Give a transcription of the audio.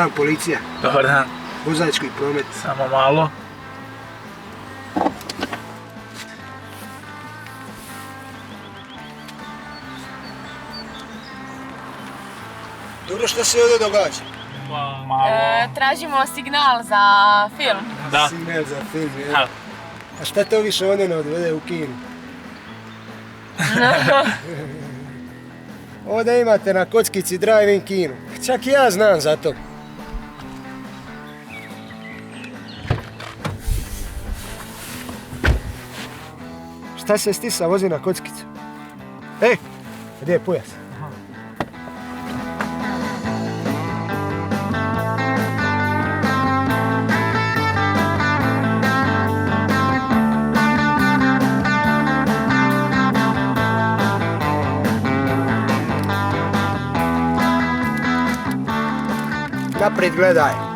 dan, policija. Dobar dan. Vozački promet. Samo malo. Dobro, što se ovdje događa? Tražimo signal za film. Da. Signal za film, je. Da. A šta to više ovdje ne odvede u kinu? Ovdje imate na kockici drive-in kinu. Čak i ja znam za to. Šta se Stisa vozi na kockicu? Gdje je pojas? Naprijed gledaj.